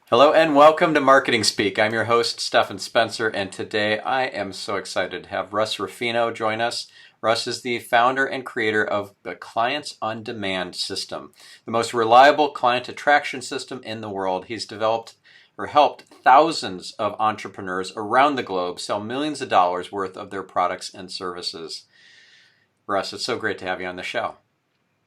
Hello and welcome to Marketing Speak. I'm your host, Stefan Spencer, and today I am so excited to have Russ Ruffino join us. Russ is the founder and creator of the Clients on Demand system, the most reliable client attraction system in the world. He's developed or helped thousands of entrepreneurs around the globe sell millions of dollars worth of their products and services. Russ, it's so great to have you on the show.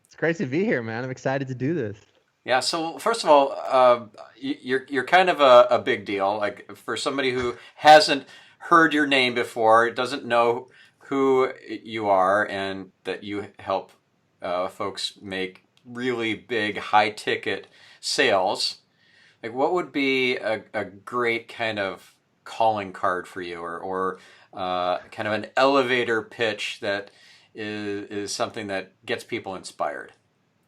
It's great to be here, man. I'm excited to do this. Yeah, so first of all, you're kind of a big deal. Like for somebody who hasn't heard your name before, doesn't know who you are, and that you help folks make really big, high ticket sales. Like, what would be a great kind of calling card for you, or kind of an elevator pitch that is something that gets people inspired?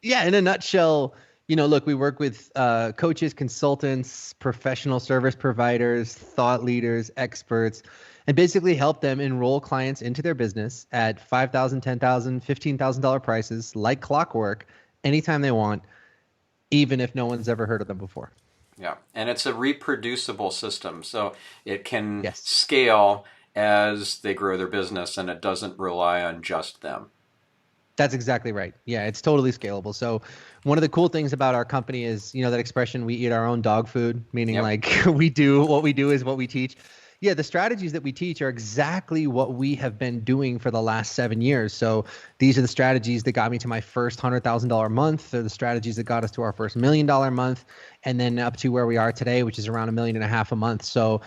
Yeah, in a nutshell, look, we work with coaches, consultants, professional service providers, thought leaders, experts, and basically help them enroll clients into their business at $5,000, $10,000, $15,000 prices, like clockwork, anytime they want, even if no one's ever heard of them before. Yeah, and it's a reproducible system, so it can Yes. scale as they grow their business, and it doesn't rely on just them. That's exactly right. Yeah, it's totally scalable. So one of the cool things about our company is, that expression, we eat our own dog food, meaning Yep. like we do what we do is what we teach. Yeah, the strategies that we teach are exactly what we have been doing for the last 7 years. So these are the strategies that got me to my first $100,000 month. They're the strategies that got us to our first $1 million month, and then up to where we are today, which is around 1.5 million a month. So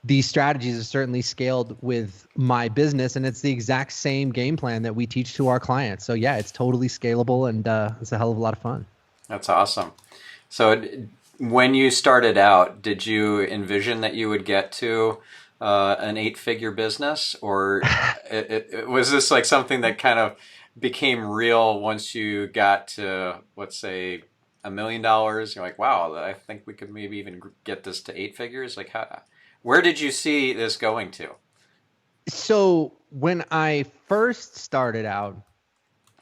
these strategies are certainly scaled with my business, and it's the exact same game plan that we teach to our clients. So yeah, it's totally scalable, and it's a hell of a lot of fun. That's awesome. So, when you started out, did you envision that you would get to an eight-figure business, or was this like something that kind of became real once you got to, let's say, $1 million? You're like, wow, I think we could maybe even get this to eight figures. Like, where did you see this going to? So when I first started out,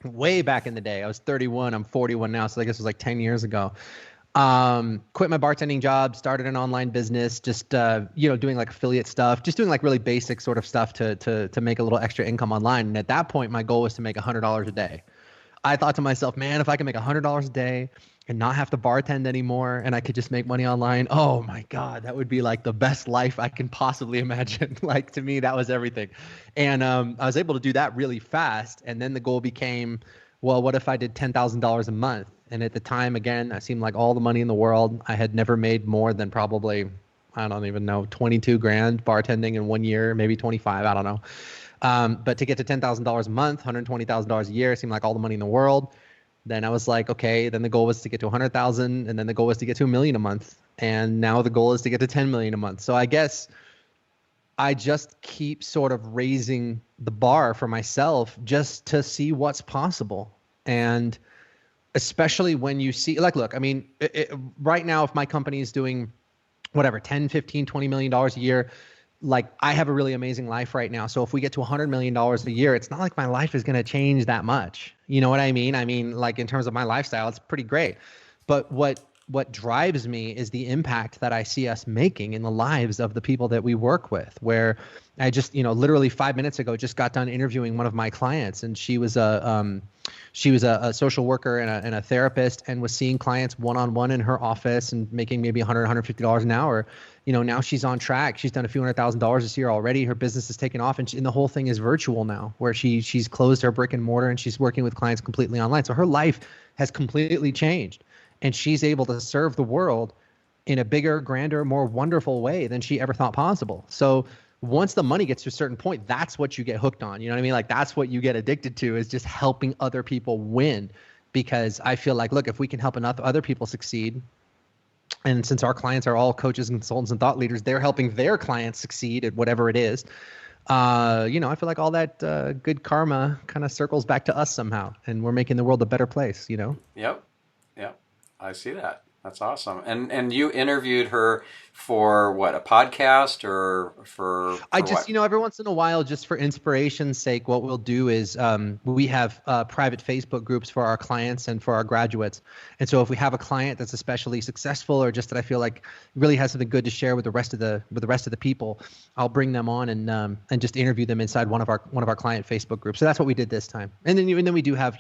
way back in the day, I was 31, I'm 41 now, so I guess it was like 10 years ago. Quit my bartending job, started an online business, just doing like affiliate stuff, just doing like really basic sort of stuff to make a little extra income online. And at that point, my goal was to make $100 a day. I thought to myself, man, if I can make $100 a day and not have to bartend anymore and I could just make money online, oh my God, that would be like the best life I can possibly imagine. Like to me, that was everything. And I was able to do that really fast. And then the goal became, well, what if I did $10,000 a month? And at the time, again, that seemed like all the money in the world. I had never made more than probably, I don't even know, 22 grand bartending in 1 year, maybe 25, I don't know. But to get to $10,000 a month, $120,000 a year seemed like all the money in the world. Then I was like, okay, then the goal was to get to 100,000, and then the goal was to get to 1 million a month. And now the goal is to get to 10 million a month. So I guess I just keep sort of raising the bar for myself just to see what's possible. And especially when you see, like, look, I mean, right now, if my company is doing whatever, 10, 15, $20 million a year, like I have a really amazing life right now. So if we get to $100 million a year, it's not like my life is going to change that much. You know what I mean? I mean, like in terms of my lifestyle, it's pretty great. But what drives me is the impact that I see us making in the lives of the people that we work with. Where I just, literally 5 minutes ago, just got done interviewing one of my clients, and she was a social worker and a therapist, and was seeing clients one on one in her office and making maybe $150 an hour. Now she's on track. She's done a few $100,000 this year already. Her business has taken off, and the whole thing is virtual now, where she's closed her brick and mortar and she's working with clients completely online. So her life has completely changed, and she's able to serve the world in a bigger, grander, more wonderful way than she ever thought possible. So once the money gets to a certain point, that's what you get hooked on. You know what I mean? Like that's what you get addicted to, is just helping other people win. Because I feel like, look, if we can help enough other people succeed, and since our clients are all coaches and consultants and thought leaders, they're helping their clients succeed at whatever it is. I feel like all that good karma kind of circles back to us somehow, and we're making the world a better place. Yep, yep, I see that. That's awesome. And you interviewed her for what, a podcast or I for just, what? every once in a while, just for inspiration's sake, what we'll do is we have private Facebook groups for our clients and for our graduates. And so if we have a client that's especially successful, or just that I feel like really has something good to share with the rest of the people, I'll bring them on and just interview them inside one of our client Facebook groups. So that's what we did this time. And then even then we do have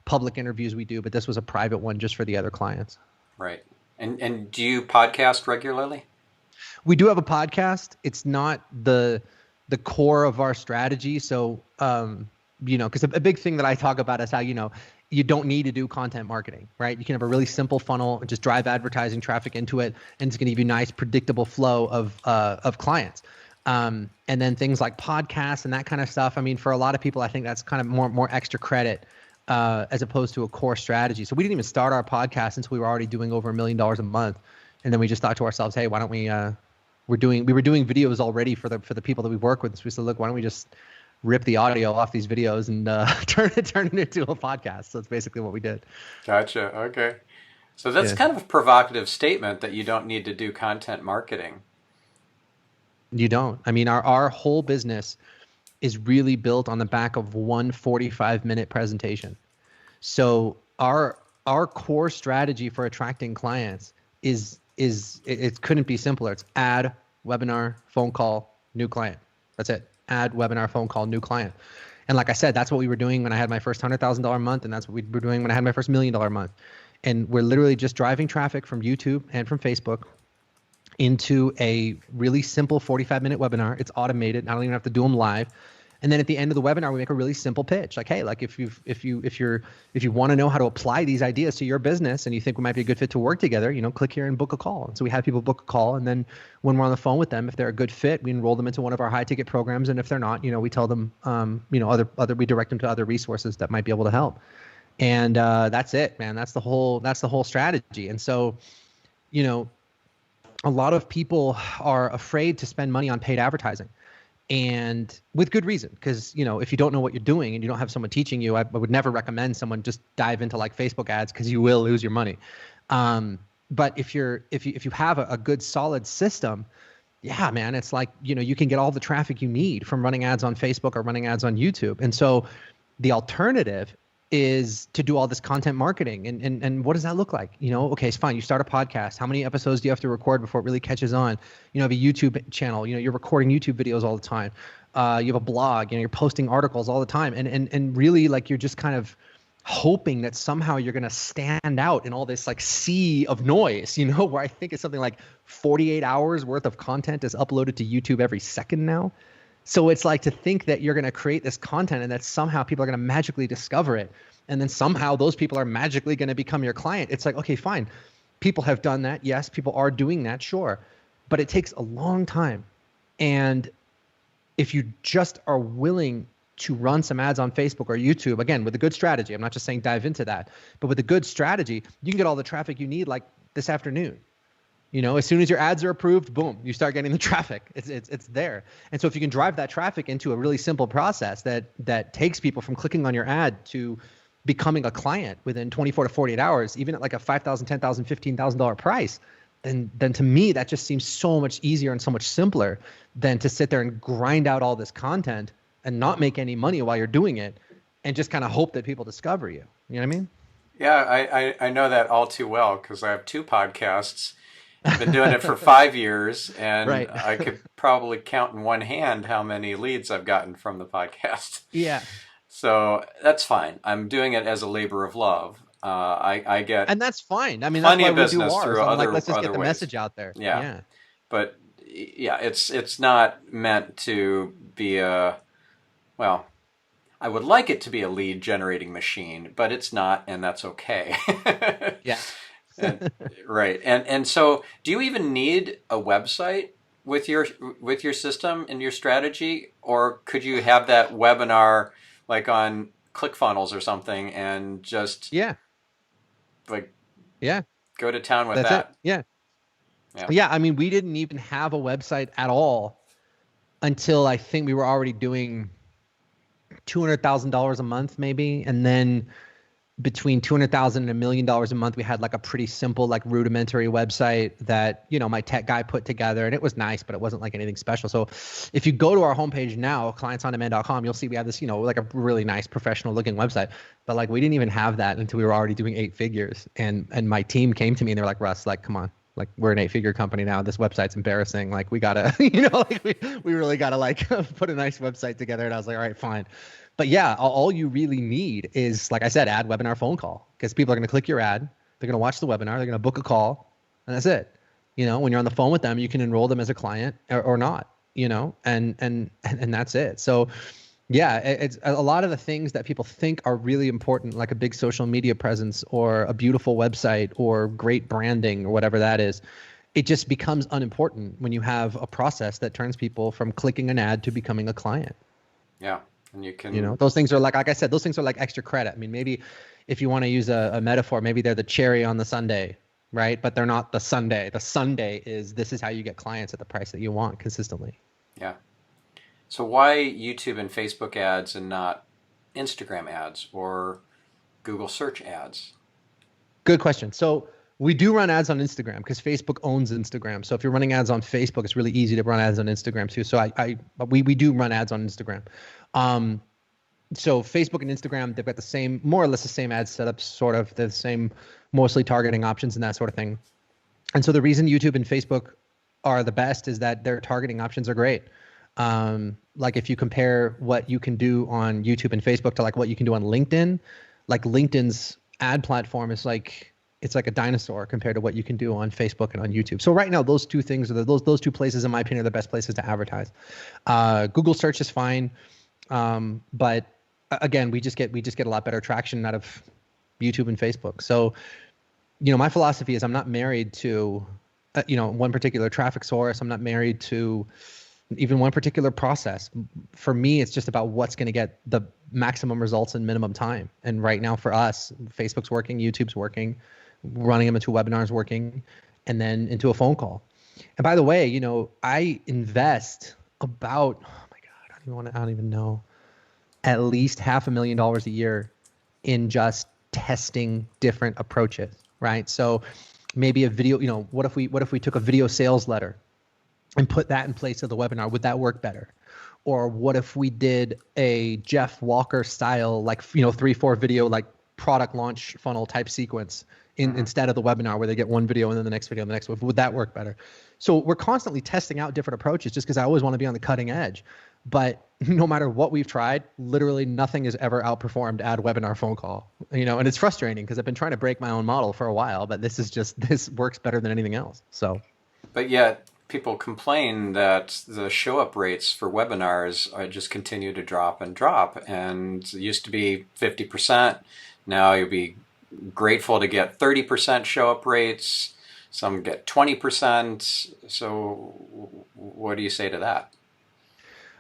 public interviews we do, but this was a private one just for the other clients. Right. And do you podcast regularly? We do have a podcast. It's not the core of our strategy. So, because a big thing that I talk about is how, you don't need to do content marketing, right? You can have a really simple funnel and just drive advertising traffic into it, and it's going to give you nice, predictable flow of clients. And then things like podcasts and that kind of stuff. I mean, for a lot of people, I think that's kind of more extra credit as opposed to a core strategy. So we didn't even start our podcast until we were already doing over $1 million a month, and then we just thought to ourselves, hey, why don't we? We were doing videos already for the people that we work with. So we said, look, why don't we just rip the audio off these videos and turn it into a podcast? So that's basically what we did. Gotcha. Okay. So that's Yeah. kind of a provocative statement that you don't need to do content marketing. You don't. I mean, our whole business is really built on the back of one 45-minute presentation. So our core strategy for attracting clients it couldn't be simpler. It's add, webinar, phone call, new client. That's it. Add, webinar, phone call, new client. And like I said, that's what we were doing when I had my first $100,000 month, and that's what we were doing when I had my first $1 million month. And we're literally just driving traffic from YouTube and from Facebook into a really simple 45-minute webinar. It's automated. I don't even have to do them live. And then at the end of the webinar, we make a really simple pitch. Like, hey, like if you want to know how to apply these ideas to your business and you think we might be a good fit to work together, click here and book a call. And so we have people book a call, and then when we're on the phone with them, if they're a good fit, we enroll them into one of our high ticket programs. And if they're not, we tell them, we direct them to other resources that might be able to help. And that's it, man. That's the whole strategy. And so, a lot of people are afraid to spend money on paid advertising. And with good reason, because if you don't know what you're doing and you don't have someone teaching you, I would never recommend someone just dive into like Facebook ads, because you will lose your money. But if you have a good solid system, yeah, man, it's like you can get all the traffic you need from running ads on Facebook or running ads on YouTube. And so the alternative is to do all this content marketing. And what does that look like? Okay, it's fine. You start a podcast. How many episodes do you have to record before it really catches on? You have a YouTube channel. You're recording YouTube videos all the time. You have a blog. You're posting articles all the time. And really, like, you're just kind of hoping that somehow you're going to stand out in all this like sea of noise, where I think it's something like 48 hours worth of content is uploaded to YouTube every second now. So it's like to think that you're going to create this content and that somehow people are going to magically discover it. And then somehow those people are magically going to become your client. It's like, okay, fine. People have done that. Yes, people are doing that. Sure. But it takes a long time. And if you just are willing to run some ads on Facebook or YouTube, again, with a good strategy, I'm not just saying dive into that, but with a good strategy, you can get all the traffic you need like this afternoon. As soon as your ads are approved, boom, you start getting the traffic. It's there. And so if you can drive that traffic into a really simple process that takes people from clicking on your ad to becoming a client within 24 to 48 hours, even at like a $5,000, $10,000, $15,000 price, then to me, that just seems so much easier and so much simpler than to sit there and grind out all this content and not make any money while you're doing it and just kind of hope that people discover you. You know what I mean? Yeah, I know that all too well because I have two podcasts. I've been doing it for 5 years, and Right. I could probably count in one hand how many leads I've gotten from the podcast. Yeah. So that's fine. I'm doing it as a labor of love. I get And that's fine. I mean, that's plenty why of we do business ours. through I'm like, let's just get other the ways. message out there. Yeah, Yeah. but yeah, it's not meant to be well, I would like it to be a lead generating machine, but it's not, and that's okay. Yeah. And, right. And so do you even need a website with your system and your strategy, or could you have that webinar like on ClickFunnels or something and just Yeah. like Yeah. go to town with That's it. that? Yeah. Yeah. Yeah. I mean, we didn't even have a website at all until I think we were already doing $200,000 a month, maybe. And then between 200,000 and $1 million a month, we had like a pretty simple, like rudimentary website that, my tech guy put together, and it was nice, but it wasn't like anything special. So if you go to our homepage now, clientsondemand.com, you'll see we have this, like a really nice professional looking website, but like we didn't even have that until we were already doing 8 figures. And my team came to me and they're like, Russ, like, come on. Like, we're an 8 figure company now. This website's embarrassing. Like, we gotta, like we really gotta like put a nice website together. And I was like, all right, fine. But yeah, all you really need is, like I said, ad, webinar, phone call, because people are going to click your ad, they're going to watch the webinar, they're going to book a call, and that's it. When you're on the phone with them, you can enroll them as a client or not, and that's it. So yeah, it's a lot of the things that people think are really important, like a big social media presence or a beautiful website or great branding or whatever that is. It just becomes unimportant when you have a process that turns people from clicking an ad to becoming a client. Yeah. And you can, those things are like I said, those things are like extra credit. I mean, maybe if you want to use a metaphor, maybe they're the cherry on the sundae, right? But they're not the sundae. The sundae this is how you get clients at the price that you want consistently. yeah. So why YouTube and Facebook ads and not Instagram ads or Google search ads? Good question. So we do run ads on Instagram because Facebook owns Instagram. So if you're running ads on Facebook, it's really easy to run ads on Instagram too. So we do run ads on Instagram. So Facebook and Instagram, they've got the same, more or less the same ad setup, sort of the same, mostly targeting options and that sort of thing. And so the reason YouTube and Facebook are the best is that their targeting options are great. Like if you compare what you can do on YouTube and Facebook to like what you can do on LinkedIn, like LinkedIn's ad platform is like, it's like a dinosaur compared to what you can do on Facebook and on YouTube. So right now, those two things are those two places, in my opinion, are the best places to advertise. Google search is fine. But again, we just get a lot better traction out of YouTube and Facebook. So, my philosophy is I'm not married to, one particular traffic source. I'm not married to even one particular process. For me, it's just about what's going to get the maximum results in minimum time. And right now for us, Facebook's working, YouTube's working, running them into webinars working, and then into a phone call. And by the way, I invest about, oh my God, I don't even know, at least $500,000 a year in just testing different approaches, right? So maybe a video, what if we took a video sales letter and put that in place of the webinar? Would that work better? Or what if we did a Jeff Walker style, like, 3-4 video, like product launch funnel type sequence instead of the webinar where they get one video and then the next video and the next one? Would that work better? So we're constantly testing out different approaches just because I always want to be on the cutting edge. But no matter what we've tried, literally nothing has ever outperformed ad, webinar, phone call, and it's frustrating because I've been trying to break my own model for a while, but this works better than anything else. So, but yet people complain that the show up rates for webinars just continue to drop and drop. And it used to be 50%. Now you'll be grateful to get 30% show up rates. Some get 20%. So what do you say to that?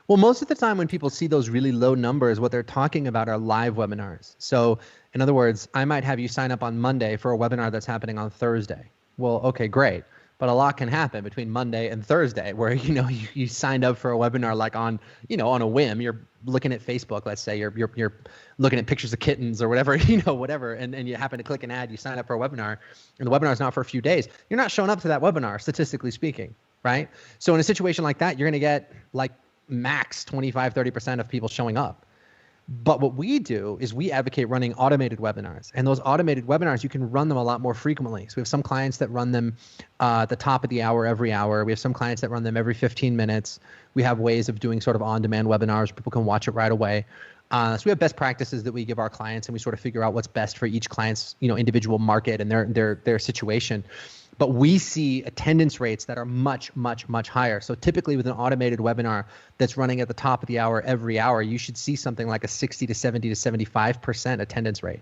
Well, most of the time when people see those really low numbers, what they're talking about are live webinars. So in other words, I might have you sign up on Monday for a webinar that's happening on Thursday. Well, okay, great. But a lot can happen between Monday and Thursday where, you signed up for a webinar like on a whim. You're looking at Facebook, let's say you're looking at pictures of kittens or whatever, whatever, and you happen to click an ad, you sign up for a webinar, and the webinar is not for a few days. You're not showing up to that webinar, statistically speaking, right? So in a situation like that, you're going to get like max 25-30% of people showing up. But what we do is we advocate running automated webinars, and those automated webinars, you can run them a lot more frequently. So we have some clients that run them at the top of the hour, every hour. We have some clients that run them every 15 minutes. We have ways of doing sort of on-demand webinars. People can watch it right away. So we have best practices that we give our clients, and we sort of figure out what's best for each client's, individual market and their situation. But we see attendance rates that are much, much, much higher. So typically with an automated webinar that's running at the top of the hour every hour, you should see something like a 60 to 70 to 75% attendance rate.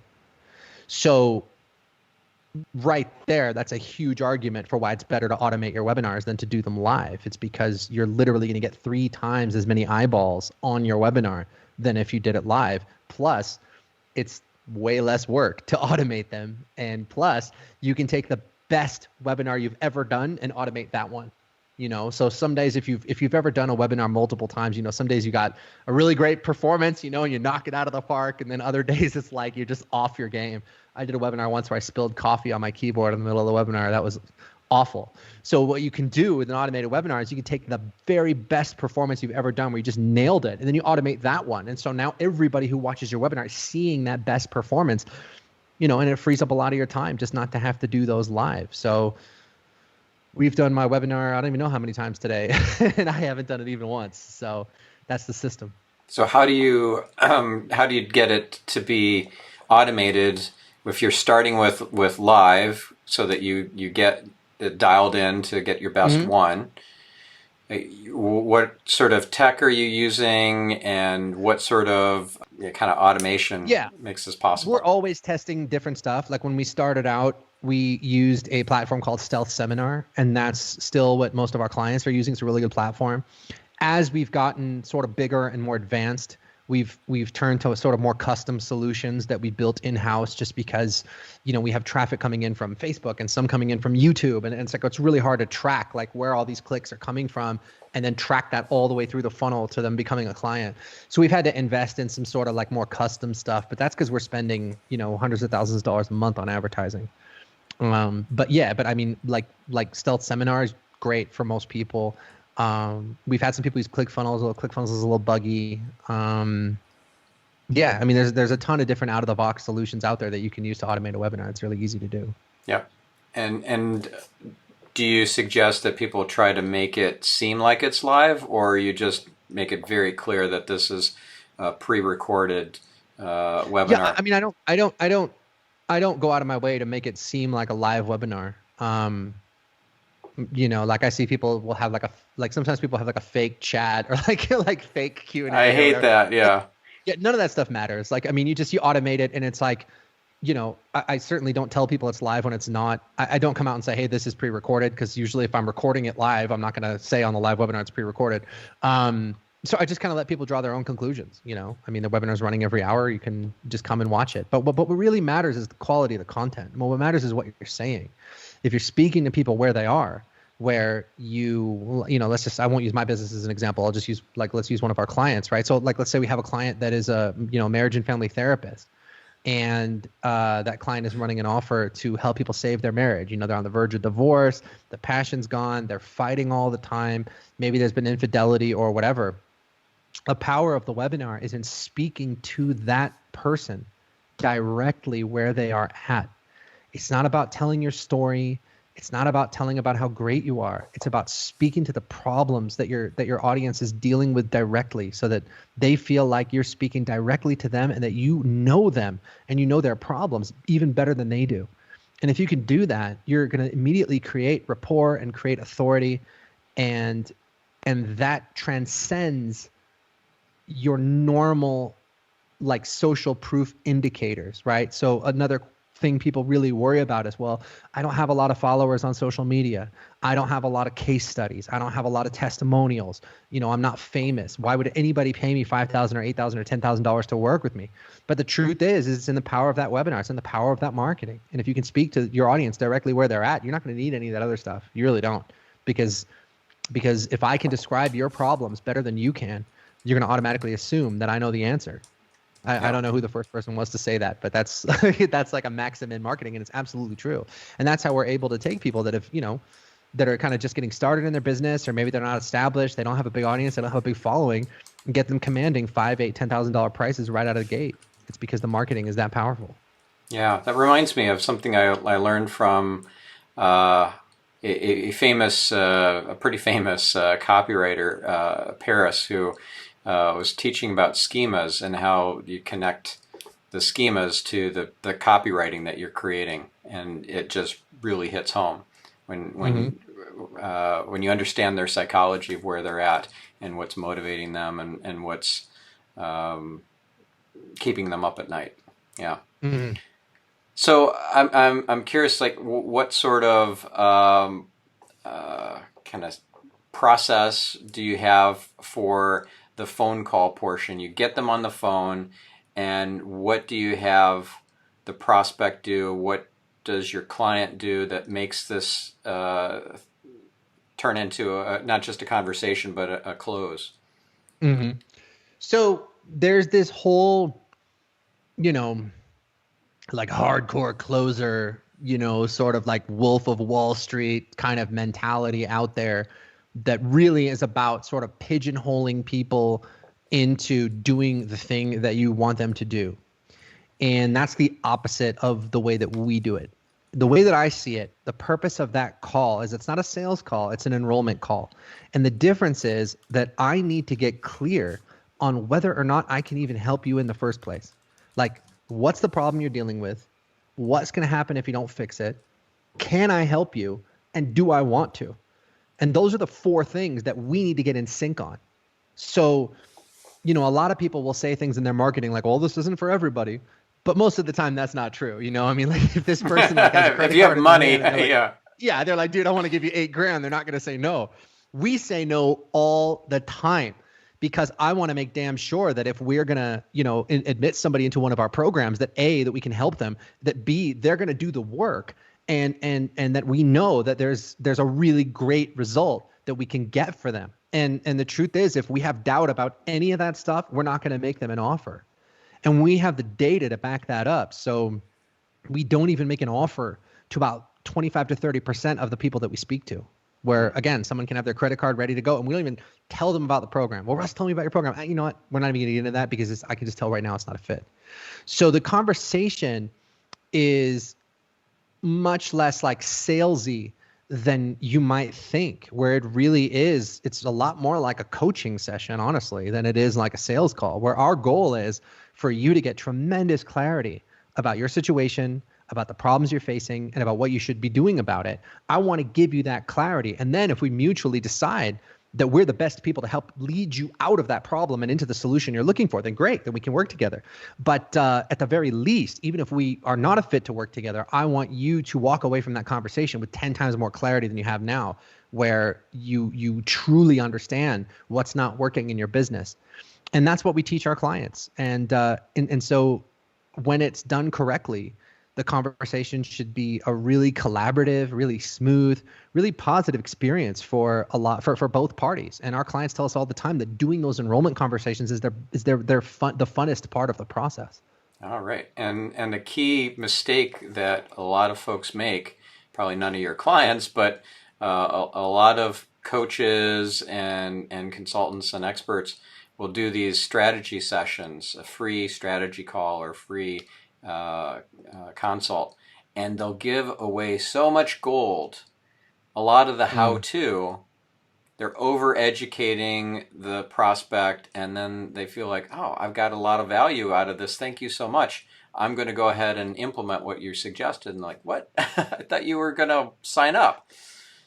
So right there, that's a huge argument for why it's better to automate your webinars than to do them live. It's because you're literally going to get 3 times as many eyeballs on your webinar than if you did it live. Plus, it's way less work to automate them. And plus, you can take the best webinar you've ever done and automate that one. So some days, if you've ever done a webinar multiple times, some days you got a really great performance, and you knock it out of the park, and then other days it's like you're just off your game. I did a webinar once where I spilled coffee on my keyboard in the middle of the webinar. That was awful. So what you can do with an automated webinar is you can take the very best performance you've ever done where you just nailed it, and then you automate that one. And so now everybody who watches your webinar is seeing that best performance, and it frees up a lot of your time just not to have to do those live. So we've done my webinar, I don't even know how many times today, and I haven't done it even once. So that's the system. So how do you get it to be automated if you're starting with live so that you get it dialed in to get your best one? What sort of tech are you using, and what sort of kind of automation makes this possible? We're always testing different stuff. Like when we started out, we used a platform called Stealth Seminar, and that's still what most of our clients are using. It's a really good platform. As we've gotten sort of bigger and more advanced, we've turned to a sort of more custom solutions that we built in-house, just because we have traffic coming in from Facebook and some coming in from YouTube, and it's really hard to track like where all these clicks are coming from, and then track that all the way through the funnel to them becoming a client. So we've had to invest in some sort of like more custom stuff, but that's because we're spending hundreds of thousands of dollars a month on advertising. But I mean, like Stealth Seminar is great for most people. We've had some people use ClickFunnels. ClickFunnels is a little buggy. I mean, there's a ton of different out of the box solutions out there that you can use to automate a webinar. It's really easy to do. Yeah. And do you suggest that people try to make it seem like it's live, or you just make it very clear that this is a pre-recorded webinar? Yeah, I mean, I don't go out of my way to make it seem like a live webinar. Like I see people will have sometimes people have like a fake chat or like fake Q&A. I hate that. Yeah. Yeah. None of that stuff matters. Like, I mean, you automate it, and it's like, I certainly don't tell people it's live when it's not. I don't come out and say, hey, this is pre-recorded, because usually if I'm recording it live, I'm not going to say on the live webinar it's pre-recorded. So I just kind of let people draw their own conclusions. I mean, the webinar's running every hour. You can just come and watch it. But what really matters is the quality of the content. Well, what matters is what you're saying. If you're speaking to people where they are, where I won't use my business as an example. I'll just let's use one of our clients, right? So let's say we have a client that is a, marriage and family therapist, and that client is running an offer to help people save their marriage. They're on the verge of divorce, the passion's gone, they're fighting all the time. Maybe there's been infidelity or whatever. The power of the webinar is in speaking to that person directly where they are at. It's not about telling your story. It's not about telling about how great you are. It's about speaking to the problems that your audience is dealing with directly, so that they feel like you're speaking directly to them, and that you know them and you know their problems even better than they do. And if you can do that, you're going to immediately create rapport and create authority, and that transcends your normal like social proof indicators, right? So another thing people really worry about is, well, I don't have a lot of followers on social media. I don't have a lot of case studies. I don't have a lot of testimonials. I'm not famous. Why would anybody pay me $5,000 or $8,000 or $10,000 to work with me? But the truth is it's in the power of that webinar. It's in the power of that marketing. And if you can speak to your audience directly where they're at, you're not going to need any of that other stuff. You really don't, because if I can describe your problems better than you can, you're going to automatically assume that I know the answer. I don't know who the first person was to say that, but that's that's like a maxim in marketing, and it's absolutely true. And that's how we're able to take people that have, that are kind of just getting started in their business, or maybe they're not established, they don't have a big audience, they don't have a big following, and get them commanding $5,000, $8,000, $10,000 prices right out of the gate. It's because the marketing is that powerful. Yeah, that reminds me of something I learned from a pretty famous copywriter, Paris, who was teaching about schemas and how you connect the schemas to the copywriting that you're creating, and it just really hits home when you understand their psychology of where they're at and what's motivating them and what's keeping them up at night. Yeah. Mm-hmm. So I'm curious, like what sort of kind of process do you have for the phone call portion? You get them on the phone, and what do you have the prospect do? What does your client do that makes this turn into not just a conversation, but a close. Hmm. So there's this whole, you know, like hardcore closer, sort of like Wolf of Wall Street kind of mentality out there that really is about sort of pigeonholing people into doing the thing that you want them to do. And that's the opposite of the way that we do it. The way that I see it, the purpose of that call is it's not a sales call, it's an enrollment call. And the difference is that I need to get clear on whether or not I can even help you in the first place. Like, what's the problem you're dealing with? What's going to happen if you don't fix it? Can I help you? And do I want to? And those are the four things that we need to get in sync on. So, a lot of people will say things in their marketing like, well, this isn't for everybody. But most of the time, that's not true. I mean, like if this person like has a credit If you have card in their money, hand and they're like, yeah. yeah, they're like, dude, I want to give you $8,000. They're not going to say no. We say no all the time because I want to make damn sure that if we're going to, admit somebody into one of our programs, that A, that we can help them, that B, they're going to do the work, and that we know that there's a really great result that we can get for them. And the truth is, if we have doubt about any of that stuff, we're not going to make them an offer. And we have the data to back that up. So we don't even make an offer to about 25 to 30% of the people that we speak to, where again, someone can have their credit card ready to go and we don't even tell them about the program. Well, Russ, tell me about your program. You know what? We're not even going to get into that because I can just tell right now it's not a fit. So the conversation is much less like salesy than you might think, where it really is. It's a lot more like a coaching session, honestly, than it is like a sales call, where our goal is for you to get tremendous clarity about your situation, about the problems you're facing, and about what you should be doing about it. I want to give you that clarity. And then if we mutually decide that we're the best people to help lead you out of that problem and into the solution you're looking for, then great, then we can work together. But at the very least, even if we are not a fit to work together, I want you to walk away from that conversation with 10 times more clarity than you have now, where you truly understand what's not working in your business. And that's what we teach our clients. And so when it's done correctly, the conversation should be a really collaborative, really smooth, really positive experience for both parties. And our clients tell us all the time that doing those enrollment conversations is their fun, the funnest part of the process. All right. And the key mistake that a lot of folks make, probably none of your clients, but a lot of coaches and consultants and experts will do these strategy sessions, a free strategy call or free consult, and they'll give away so much gold. A lot of the how-to, they're over-educating the prospect, and then they feel like, oh, I've got a lot of value out of this. Thank you so much. I'm going to go ahead and implement what you suggested. And like, what? I thought you were going to sign up.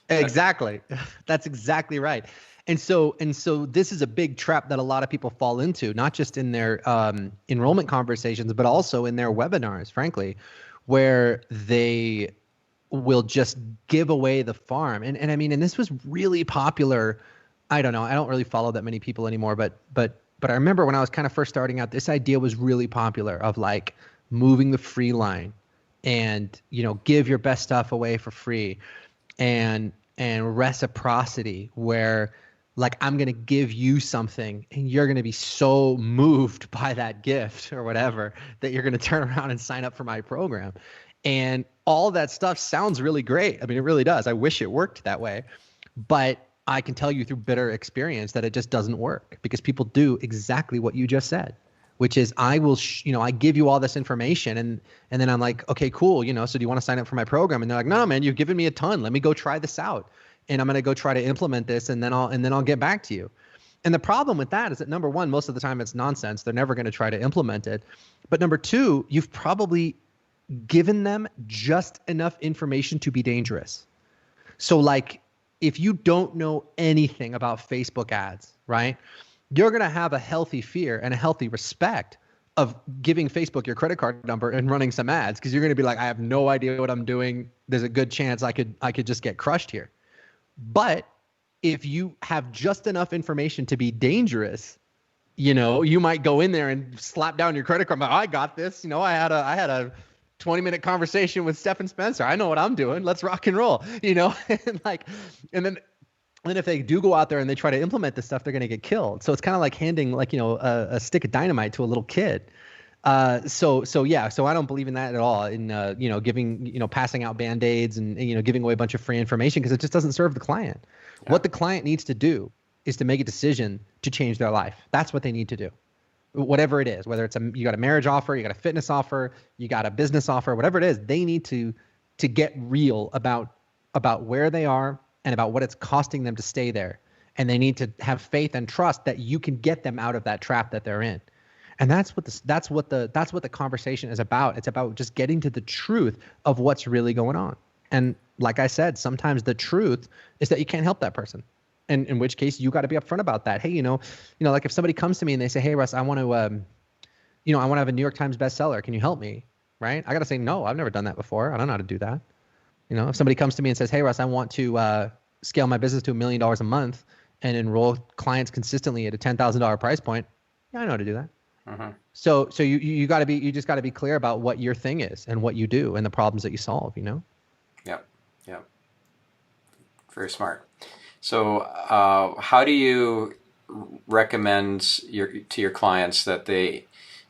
Exactly. That's exactly right. And so this is a big trap that a lot of people fall into, not just in their enrollment conversations, but also in their webinars, frankly, where they will just give away the farm. And I mean, and this was really popular. I don't know. I don't really follow that many people anymore, but I remember when I was kind of first starting out, this idea was really popular of like moving the free line and, give your best stuff away for free, and reciprocity, where like I'm going to give you something and you're going to be so moved by that gift or whatever that you're going to turn around and sign up for my program. And all that stuff sounds really great. I mean, it really does. I wish it worked that way. But I can tell you through bitter experience that it just doesn't work, because people do exactly what you just said, which is I will, I give you all this information and then I'm like, okay, cool. So do you want to sign up for my program? And they're like, no, man, you've given me a ton. Let me go try this out. And I'm going to go try to implement this, and then I'll get back to you. And the problem with that is that, number one, most of the time it's nonsense. They're never going to try to implement it. But number two, you've probably given them just enough information to be dangerous. So like, if you don't know anything about Facebook ads, right, you're going to have a healthy fear and a healthy respect of giving Facebook your credit card number and running some ads, because you're going to be like, I have no idea what I'm doing. There's a good chance I could just get crushed here. But if you have just enough information to be dangerous, you might go in there and slap down your credit card. Like, I got this. I had a 20-minute conversation with Stephen Spencer. I know what I'm doing. Let's rock and roll. and then And then if they do go out there and they try to implement this stuff, they're going to get killed. So it's kind of like handing like, a stick of dynamite to a little kid. So yeah, so I don't believe in that at all. In giving, passing out band-aids and giving away a bunch of free information, because it just doesn't serve the client. Yeah. What the client needs to do is to make a decision to change their life. That's what they need to do. Whatever it is, whether it's you got a marriage offer, you got a fitness offer, you got a business offer, whatever it is, they need to get real about where they are and about what it's costing them to stay there. And they need to have faith and trust that you can get them out of that trap that they're in. And that's what the conversation is about. It's about just getting to the truth of what's really going on. And like I said, sometimes the truth is that you can't help that person. And in which case you got to be upfront about that. Hey, like if somebody comes to me and they say, "Hey, Russ, I want to I want to have a New York Times bestseller. Can you help me?" Right? I got to say, "No, I've never done that before. I don't know how to do that." If somebody comes to me and says, "Hey, Russ, I want to scale my business to $1 million a month and enroll clients consistently at a $10,000 price point," yeah, I know how to do that. Mm-hmm. So you just got to be clear about what your thing is and what you do and the problems that you solve. Yep. Yep. Very smart. So, how do you recommend to your clients that they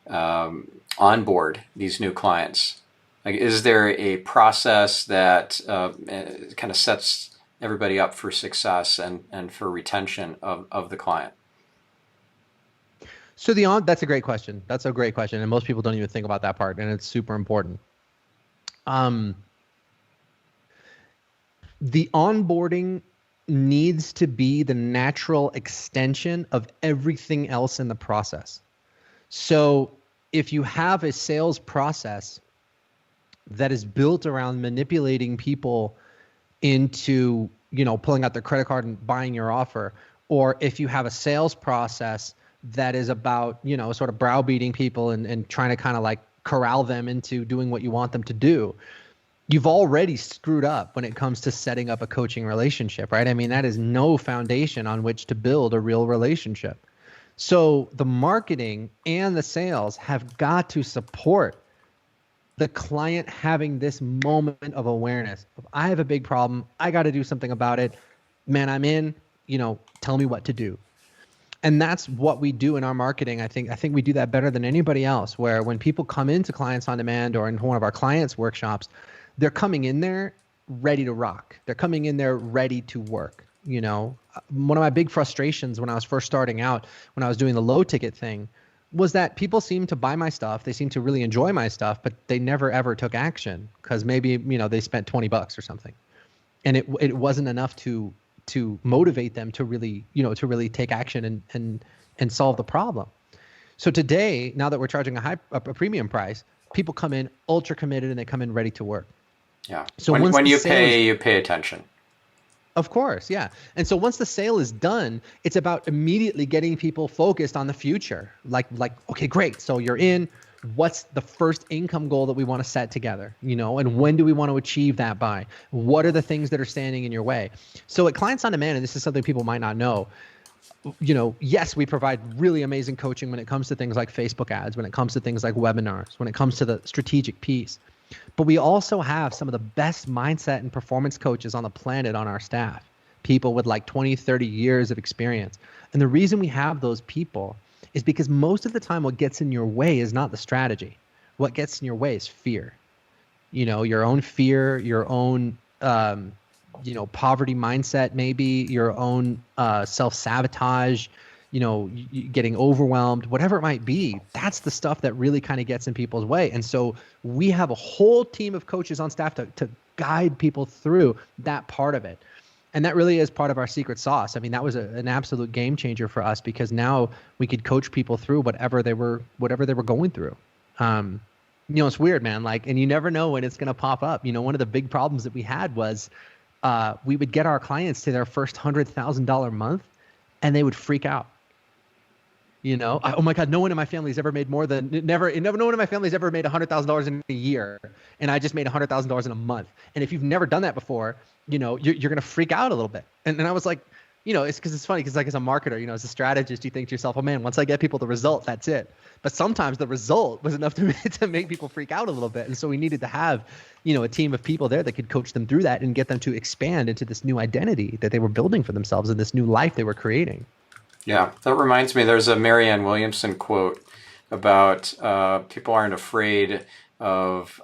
onboard these new clients? Like, is there a process that kind of sets everybody up for success and for retention of the client? So that's a great question. That's a great question, and most people don't even think about that part, and it's super important. The onboarding needs to be the natural extension of everything else in the process. So if you have a sales process that is built around manipulating people into, pulling out their credit card and buying your offer, or if you have a sales process that is about, sort of browbeating people and trying to kind of like corral them into doing what you want them to do, you've already screwed up when it comes to setting up a coaching relationship, right? I mean, that is no foundation on which to build a real relationship. So the marketing and the sales have got to support the client having this moment of awareness of, I have a big problem. I got to do something about it. Man, I'm in, tell me what to do. And that's what we do in our marketing. I think we do that better than anybody else, where when people come into Clients on Demand or in one of our clients' workshops, they're coming in there ready to rock. They're coming in there ready to work. One of my big frustrations when I was first starting out, when I was doing the low ticket thing, was that people seemed to buy my stuff. They seemed to really enjoy my stuff, but they never ever took action because maybe, they spent $20 or something. And it wasn't enough to motivate them to really, to really take action and solve the problem. So today, now that we're charging a premium price, people come in ultra committed and they come in ready to work. Yeah. So when you pay attention. Of course, yeah. And so once the sale is done, it's about immediately getting people focused on the future. Like, okay, great. So you're in. What's the first income goal that we want to set together? And when do we want to achieve that by? What are the things that are standing in your way? So at Clients on Demand, and this is something people might not know, yes, we provide really amazing coaching when it comes to things like Facebook ads, when it comes to things like webinars, when it comes to the strategic piece. But we also have some of the best mindset and performance coaches on the planet on our staff, people with like 20, 30 years of experience. And the reason we have those people is because most of the time what gets in your way is not the strategy. What gets in your way is fear. Your own fear, your own poverty mindset, maybe your own self-sabotage, getting overwhelmed, whatever it might be. That's the stuff that really kind of gets in people's way. And so we have a whole team of coaches on staff to guide people through that part of it. And that really is part of our secret sauce. I mean, that was an absolute game changer for us, because now we could coach people through whatever they were going through. It's weird, man. Like, and you never know when it's going to pop up. One of the big problems that we had was we would get our clients to their first $100,000 month and they would freak out. Oh my God, no one in my family's ever made more than no one in my family's ever made $100,000 in a year. And I just made $100,000 in a month. And if you've never done that before, you're going to freak out a little bit. And I was like, It's because it's funny because like as a marketer, as a strategist, you think to yourself, oh man, once I get people the result, that's it. But sometimes the result was enough to to make people freak out a little bit, and so we needed to have, a team of people there that could coach them through that and get them to expand into this new identity that they were building for themselves and this new life they were creating. Yeah, that reminds me. There's a Marianne Williamson quote about people aren't afraid of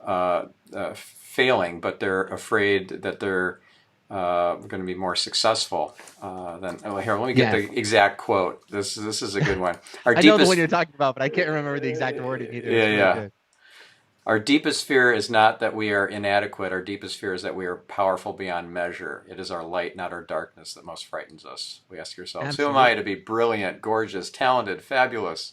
failing, but they're afraid that they're going to be more successful than. Oh, here, let me get Yeah, the exact quote. This is a good one. Our I know the deepest, one you're talking about, but I can't remember the exact wording either. yeah, It's really yeah. good. Our deepest fear is not that we are inadequate. Our deepest fear is that we are powerful beyond measure. It is our light, not our darkness, that most frightens us. We ask ourselves, who am I Absolutely. to be brilliant, gorgeous, talented, fabulous?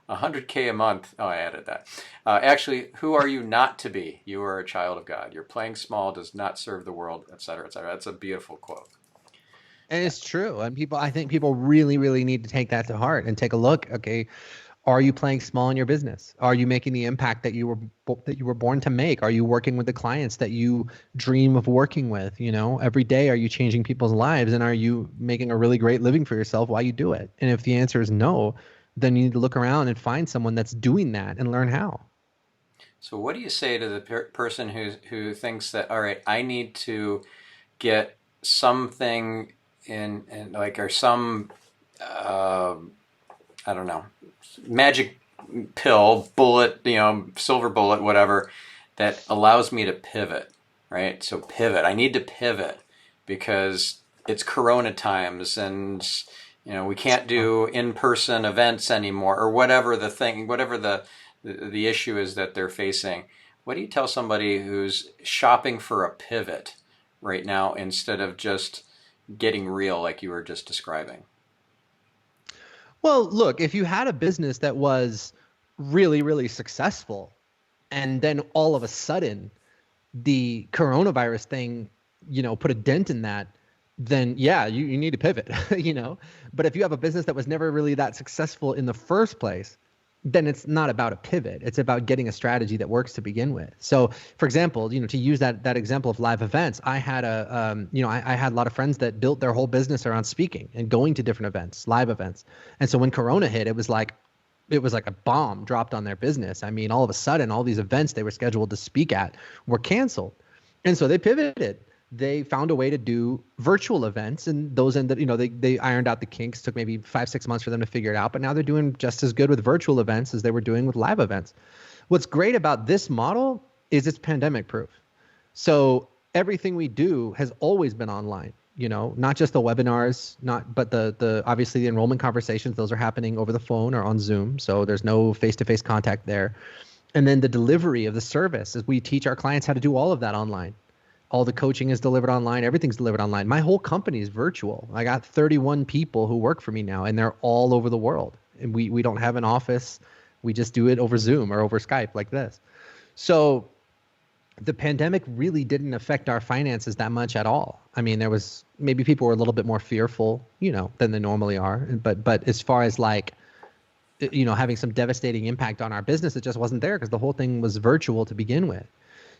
100K a month. Oh, I added that. Actually, who are you not to be? You are a child of God. Your playing small does not serve the world, etc., etc. That's a beautiful quote. And it's true. And I think people really, really need to take that to heart and take a look. Okay, are you playing small in your business? Are you making the impact that you were born to make? Are you working with the clients that you dream of working with? Every day, are you changing people's lives, and are you making a really great living for yourself while you do it? And if the answer is no, then you need to look around and find someone that's doing that and learn how. So, what do you say to the person who thinks that, all right, I need to get something in like, or some uh, I don't know, magic pill, bullet, silver bullet, whatever, that allows me to pivot, right? So pivot. I need to pivot because it's Corona times, and we can't do in-person events anymore, or whatever the thing, whatever the issue is that they're facing. What do you tell somebody who's shopping for a pivot right now instead of just getting real like you were just describing? Well, look, if you had a business that was really, really successful, and then all of a sudden the coronavirus thing, put a dent in that, then yeah, you need to pivot, But if you have a business that was never really that successful in the first place, then it's not about a pivot. It's about getting a strategy that works to begin with. So, for example, to use that example of live events, I had I had a lot of friends that built their whole business around speaking and going to different events, live events. And so when Corona hit, it was like a bomb dropped on their business. I mean, all of a sudden, all these events they were scheduled to speak at were canceled. And so they pivoted. They found a way to do virtual events, and those ended, they ironed out the kinks. Took maybe 5-6 months for them to figure it out, but now they're doing just as good with virtual events as they were doing with live events. What's great about this model is it's pandemic proof. So everything we do has always been online, not just the webinars, but the obviously the enrollment conversations, those are happening over the phone or on Zoom. So there's no face-to-face contact there. And then the delivery of the service is we teach our clients how to do all of that online. All the coaching is delivered online. Everything's delivered online. My whole company is virtual. I got 31 people who work for me now, and they're all over the world. And we don't have an office. We just do it over Zoom or over Skype like this. So the pandemic really didn't affect our finances that much at all. I mean, there was maybe people were a little bit more fearful, than they normally are. But as far as like, having some devastating impact on our business, it just wasn't there because the whole thing was virtual to begin with.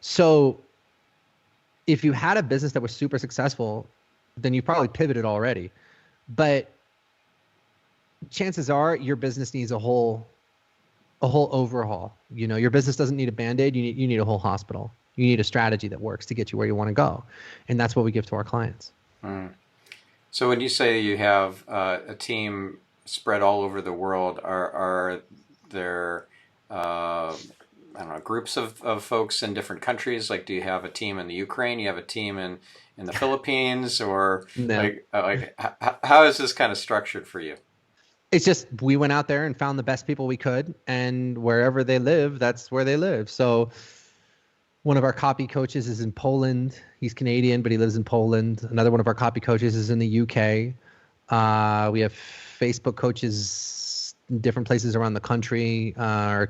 So if you had a business that was super successful, then you probably pivoted already. But chances are your business needs a whole overhaul. Your business doesn't need a Band-Aid. You need a whole hospital. You need a strategy that works to get you where you want to go. And that's what we give to our clients. Mm. So when you say you have a team spread all over the world, are there I don't know, groups of folks in different countries? Like, do you have a team in the Ukraine? You have a team in the Philippines, or No. like how is this kind of structured for you? It's just we went out there and found the best people we could, and wherever they live, that's where they live. So one of our copy coaches is in Poland. He's Canadian, but he lives in Poland. Another one of our copy coaches is in the UK. We have Facebook coaches in different places around the country. Our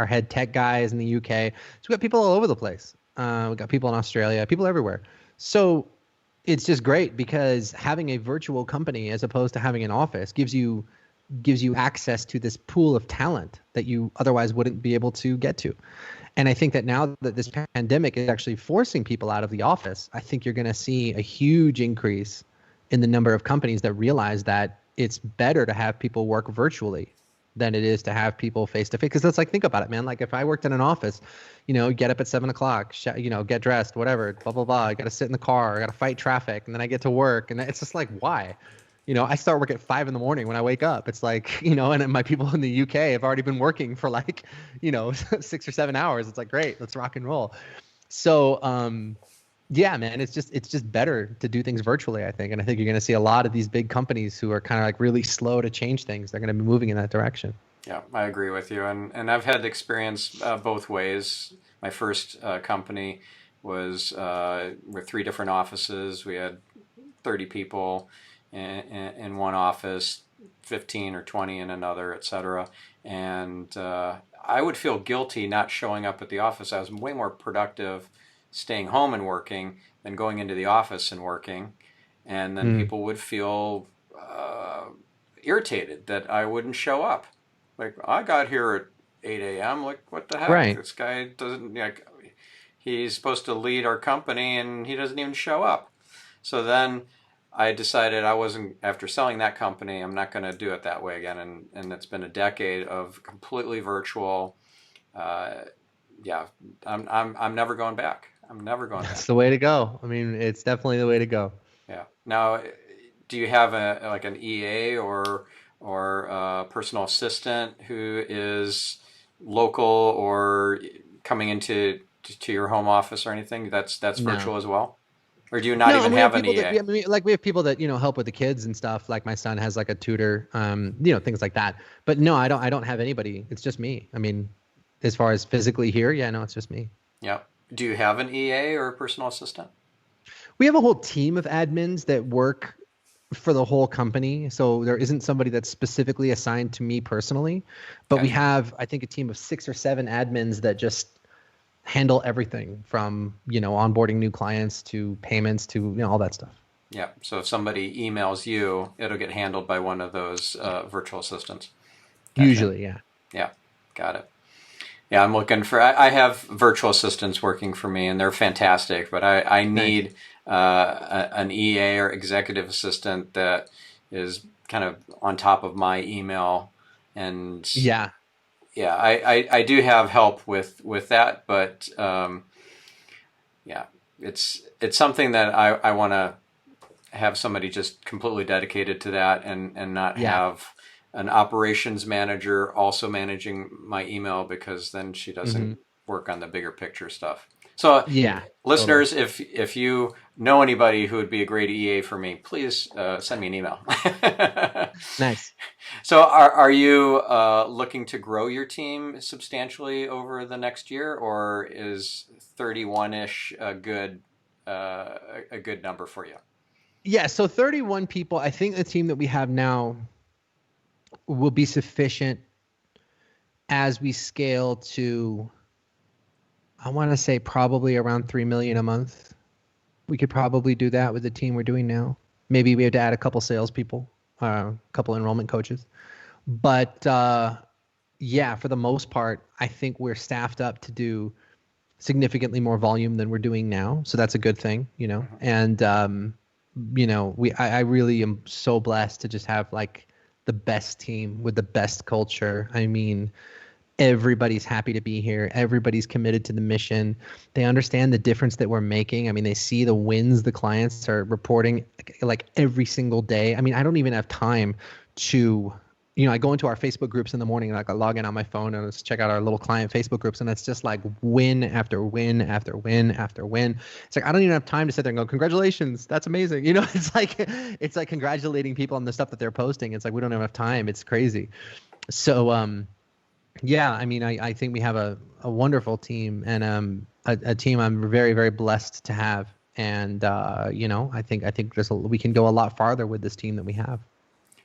head tech guy is in the UK. So we got people all over the place. We got people in Australia, people everywhere. So it's just great because having a virtual company as opposed to having an office gives you access to this pool of talent that you otherwise wouldn't be able to get to. And I think that now that this pandemic is actually forcing people out of the office, I think you're going to see a huge increase in the number of companies that realize that it's better to have people work virtually than it is to have people face to face. Because it's like, think about it, man. Like if I worked in an office, get up at 7 o'clock, get dressed, whatever, blah, blah, blah. I got to sit in the car. I got to fight traffic. And then I get to work. And it's just like, why? I start work at 5 in the morning when I wake up. It's like, and then my people in the UK have already been working for like, 6 or 7 hours. It's like, great, let's rock and roll. So, yeah, man, it's just better to do things virtually, I think. And I think you're going to see a lot of these big companies who are kind of like really slow to change things. They're going to be moving in that direction. Yeah, I agree with you, and I've had experience both ways. My first company was with 3 different offices. We had 30 people in one office, 15 or 20 in another, etc. And I would feel guilty not showing up at the office. I was way more productive staying home and working than going into the office and working. And then people would feel irritated that I wouldn't show up. Like, I got here at 8 a.m. Like, what the heck? Right. This guy doesn't, like, he's supposed to lead our company and he doesn't even show up. So then I decided I wasn't, after selling that company, I'm not going to do it that way again. And it's been a decade of completely virtual. Yeah, I'm never going back. I'm never going back. That's the way to go. I mean, it's definitely the way to go. Yeah. Now, do you have an EA or a personal assistant who is local or coming into to your home office or anything? That's virtual No. as well? Or do you not No, even and have an people EA? like we have people that help with the kids and stuff. Like my son has like a tutor, things like that. But no, I don't have anybody. It's just me. I mean, as far as physically here, yeah, no, it's just me. Yeah. Do you have an EA or a personal assistant? We have a whole team of admins that work for the whole company. So there isn't somebody that's specifically assigned to me personally, but we Okay. have, I think, a team of 6 or 7 admins that just handle everything from, onboarding new clients to payments to, all that stuff. Yeah. So if somebody emails you, it'll get handled by one of those virtual assistants. Gotcha. Usually, yeah. Yeah. Got it. Yeah, I'm looking for. I have virtual assistants working for me, and they're fantastic. But I Nice. need an EA or executive assistant that is kind of on top of my email. And Yeah. yeah, I do have help with that, but yeah, it's something that I want to have somebody just completely dedicated to that, and not Yeah. have an operations manager also managing my email, because then she Hmm. doesn't work on the bigger picture stuff. So, Yeah. Totally. listeners, if you know anybody who would be a great EA for me, please send me an email. Nice. So, are you looking to grow your team substantially over the next year, or is 31-ish a good number for you? Yeah. So 31 people. I think the team that we have now will be sufficient as we scale to, I want to say probably around 3 million a month. We could probably do that with the team we're doing now. Maybe we have to add a couple salespeople, a couple enrollment coaches. But yeah, for the most part, I think we're staffed up to do significantly more volume than we're doing now. So that's a good thing. Mhm. And I really am so blessed to just have like the best team with the best culture. I mean, everybody's happy to be here. Everybody's committed to the mission. They understand the difference that we're making. I mean, they see the wins the clients are reporting like every single day. I mean, I don't even have time to, I go into our Facebook groups in the morning and I log in on my phone and let's check out our little client Facebook groups. And it's just like win after win after win after win. It's like, I don't even have time to sit there and go, congratulations, that's amazing. It's like congratulating people on the stuff that they're posting. It's like, we don't have enough time. It's crazy. So, yeah, I mean, I think we have a wonderful team and a team I'm very, very blessed to have. And I think we can go a lot farther with this team that we have.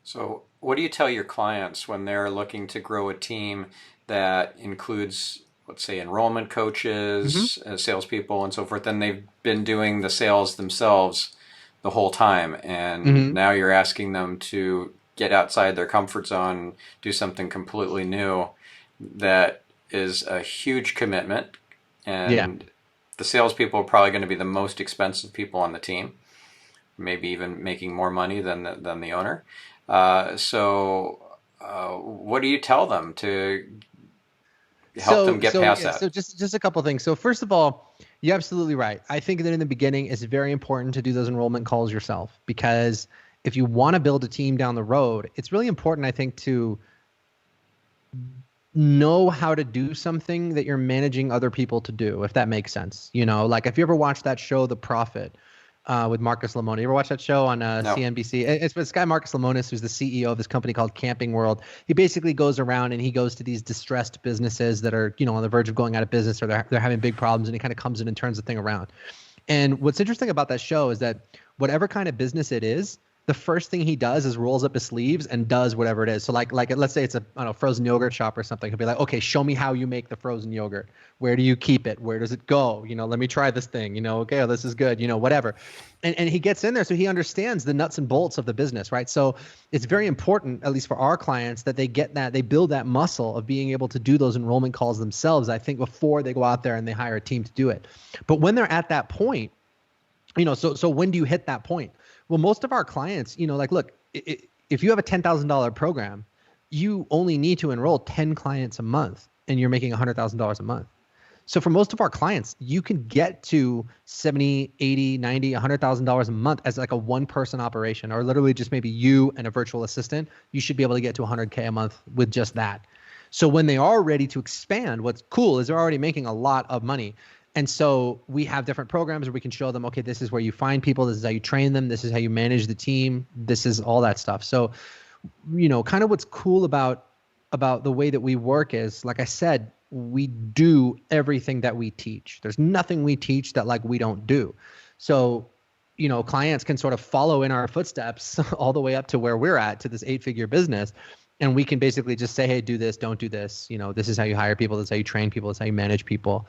So, what do you tell your clients when they're looking to grow a team that includes, let's say, enrollment Hmm. coaches, salespeople, and so forth, and they've been doing the sales themselves the whole time, and Hmm. now you're asking them to get outside their comfort zone, do something completely new? That is a huge commitment, Yeah. and the salespeople are probably going to be the most expensive people on the team. maybe even making more money than the owner. What do you tell them to help them get past that? So just a couple things. So first of all, you're absolutely right. I think that in the beginning, it's very important to do those enrollment calls yourself, because if you want to build a team down the road, it's really important, I think, to know how to do something that you're managing other people to do, if that makes sense. You know, like if you ever watched that show, The Profit, with Marcus Lemonis. You ever watch that show on No. CNBC? It's this guy, Marcus Lemonis, who's the CEO of this company called Camping World. He basically goes around and he goes to these distressed businesses that are, you know, on the verge of going out of business, or they're having big problems, and he kind of comes in and turns the thing around. And what's interesting about that show is that whatever kind of business it is, the first thing he does is rolls up his sleeves and does whatever it is. So like let's say it's a, I don't know, frozen yogurt shop or something. He'll be like, okay, show me how you make the frozen yogurt. Where do you keep it? Where does it go? You know, let me try this thing. You know, okay, oh, this is good. You know, whatever. And he gets in there, so he understands the nuts and bolts of the business, right? So it's very important, at least for our clients, that they get that, they build that muscle of being able to do those enrollment calls themselves, I think, before they go out there and they hire a team to do it. But when they're at that point, you know, so when do you hit that point? Well, most of our clients, you know, like, look, if you have a $10,000 program, you only need to enroll 10 clients a month, and you're making $100,000 a month. So for most of our clients, you can get to 70, 80, 90, $100,000 a month as like a one-person operation, or literally just maybe you and a virtual assistant. You should be able to get to 100K a month with just that. So when they are ready to expand, what's cool is they're already making a lot of money. And so we have different programs where we can show them, okay, this is where you find people, this is how you train them, this is how you manage the team, this is all that stuff. So, you know, kind of what's cool about the way that we work is, like I said, we do everything that we teach. There's nothing we teach that like we don't do. So, you know, clients can sort of follow in our footsteps all the way up to where we're at, to this 8-figure business. And we can basically just say, hey, do this, don't do this. You know, this is how you hire people, this is how you train people, this is how you manage people.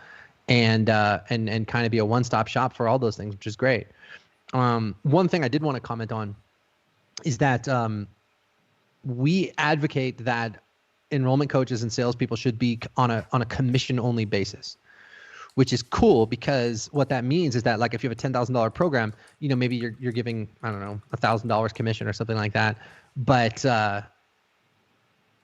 And kind of be a one-stop shop for all those things, which is great. One thing I did want to comment on is that we advocate that enrollment coaches and salespeople should be on a commission-only basis, which is cool, because what that means is that, like, if you have a $10,000 program, you know, maybe you're giving, I don't know, $1,000 commission or something like that, but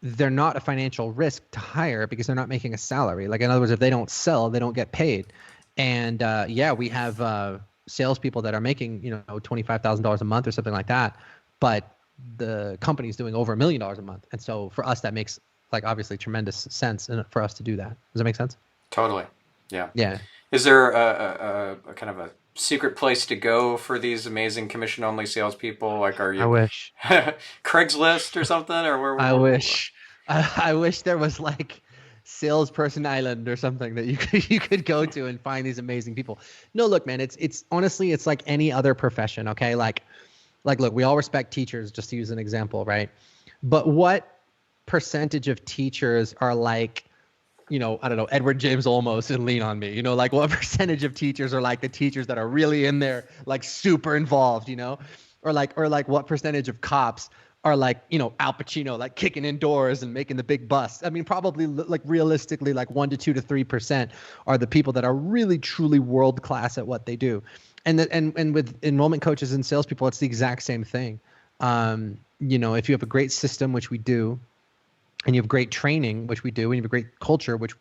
they're not a financial risk to hire because they're not making a salary. Like, in other words, if they don't sell, they don't get paid. And yeah, we have salespeople that are making, you know, $25,000 a month or something like that, but the company's doing over $1 million a month. And so for us, that makes, like, obviously tremendous sense for us to do that. Does that make sense? Totally. Yeah. Yeah. Is there a kind of a secret place to go for these amazing commission-only salespeople? Like, are I you wish. Craigslist or something, or I wish. I wish there was like Salesperson Island or something that you could go to and find these amazing people. No, look, man, it's honestly, it's like any other profession. Okay, like look, we all respect teachers, just to use an example, right? But what percentage of teachers are like, you know, I don't know, Edward James Olmos and Lean on Me? You know, like, what percentage of teachers are like the teachers that are really in there, like super involved, you know? Or like what percentage of cops are like, you know, Al Pacino, like kicking in doors and making the big busts? I mean, probably, like, realistically, like 1 to 2 to 3% are the people that are really truly world class at what they do. And with enrollment coaches and salespeople, it's the exact same thing. You know, if you have a great system, which we do, and you have great training, which we do, and you have a great culture, which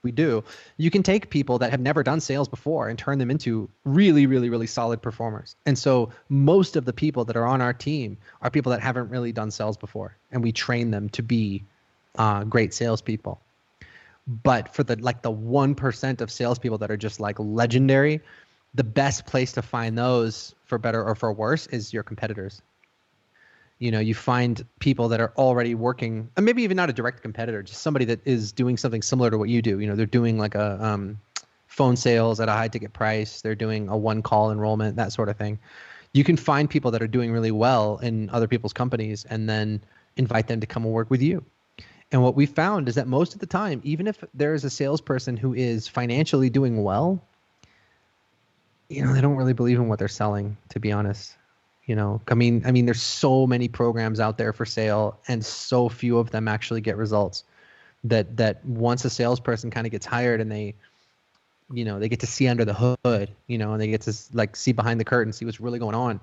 we do, you can take people that have never done sales before and turn them into really, really, really solid performers. And so most of the people that are on our team are people that haven't really done sales before, and we train them to be great salespeople. But for the 1% of salespeople that are just like legendary, the best place to find those, for better or for worse, is your competitors. You know, you find people that are already working, and maybe even not a direct competitor, just somebody that is doing something similar to what you do. You know, they're doing like a phone sales at a high ticket price. They're doing a one-call enrollment, that sort of thing. You can find people that are doing really well in other people's companies and then invite them to come and work with you. And what we found is that most of the time, even if there is a salesperson who is financially doing well, you know, they don't really believe in what they're selling, to be honest. You know, I mean, there's so many programs out there for sale, and so few of them actually get results. That once a salesperson kind of gets hired and they, you know, they get to see under the hood, you know, and they get to like see behind the curtain, see what's really going on.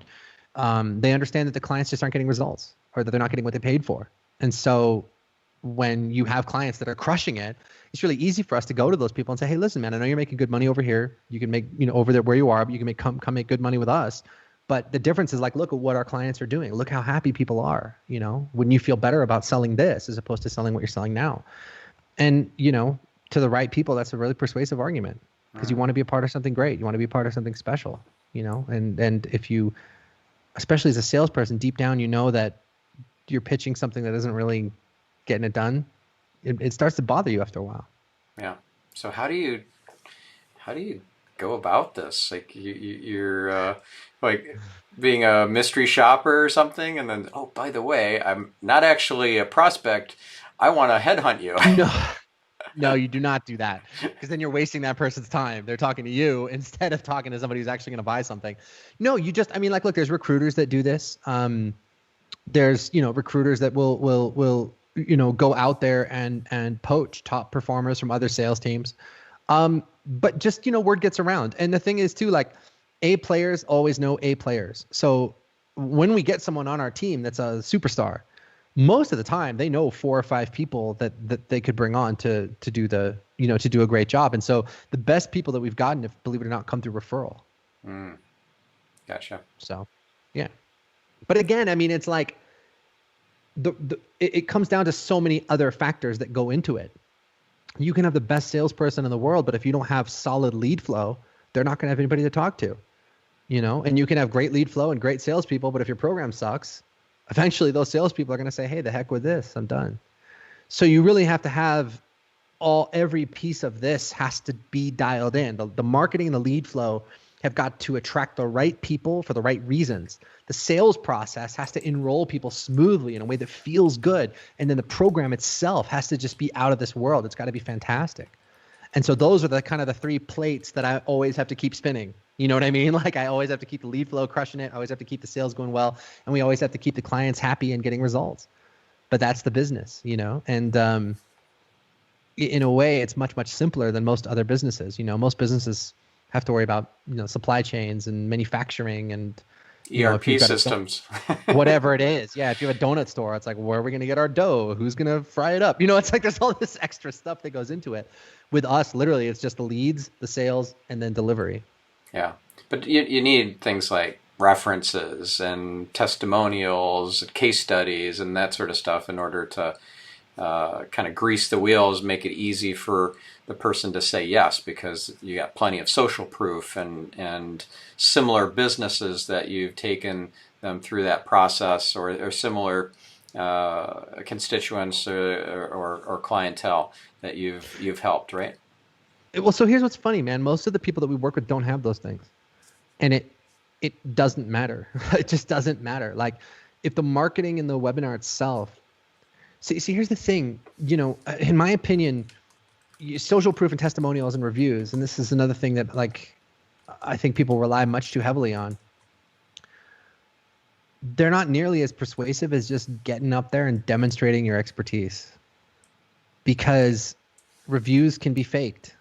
They understand that the clients just aren't getting results, or that they're not getting what they paid for. And so when you have clients that are crushing it, it's really easy for us to go to those people and say, hey, listen, man, I know you're making good money over here. You can make, over there where you are, but you can come make good money with us. But the difference is, like, look at what our clients are doing. Look how happy people are. Wouldn't you feel better about selling this as opposed to selling what you're selling now? And, to the right people, that's a really persuasive argument, because you want to be a part of something great. You want to be a part of something special, and if you, especially as a salesperson, deep down, that you're pitching something that isn't really getting it done, it starts to bother you after a while. Yeah. So how do you go about this? Like you're like being a mystery shopper or something, and then, oh, by the way, I'm not actually a prospect. I want to headhunt you. No, you do not do that, because then you're wasting that person's time. They're talking to you instead of talking to somebody who's actually going to buy something. No, you just, like, look, there's recruiters that do this. There's, recruiters that will go out there and poach top performers from other sales teams. But just, word gets around. And the thing is too, like, A players always know A players. So when we get someone on our team that's a superstar, most of the time they know 4 or 5 people that they could bring on to do to do a great job. And so the best people that we've gotten, if believe it or not, come through referral. Gotcha. So, yeah. But again, it's like it comes down to so many other factors that go into it. You can have the best salesperson in the world, but if you don't have solid lead flow, they're not going to have anybody to talk to. And you can have great lead flow and great salespeople, but if your program sucks, eventually those salespeople are going to say, hey, the heck with this, I'm done. So you really have to have every piece of this has to be dialed in. The marketing and the lead flow have got to attract the right people for the right reasons. The sales process has to enroll people smoothly in a way that feels good. And then the program itself has to just be out of this world. It's got to be fantastic. And so those are the kind of the 3 plates that I always have to keep spinning. You know what I mean? Like, I always have to keep the lead flow crushing it. I always have to keep the sales going well. And we always have to keep the clients happy and getting results. But that's the business, and in a way, it's much, much simpler than most other businesses. Most businesses have to worry about, supply chains and manufacturing and ERP systems. Whatever it is. Yeah. If you have a donut store, it's like, where are we going to get our dough? Who's going to fry it up? It's like there's all this extra stuff that goes into it. With us, literally, it's just the leads, the sales, and then delivery. Yeah. But you need things like references and testimonials, case studies, and that sort of stuff in order to kind of grease the wheels, make it easy for the person to say yes, because you got plenty of social proof and similar businesses that you've taken them through that process, or similar constituents or clientele that you've helped, right? Well, so here's what's funny, man. Most of the people that we work with don't have those things, and it doesn't matter. It just doesn't matter. Like, if the marketing and the webinar itself. See, here's the thing. In my opinion, social proof and testimonials and reviews, and this is another thing that, like, I think people rely much too heavily on. They're not nearly as persuasive as just getting up there and demonstrating your expertise, because reviews can be faked.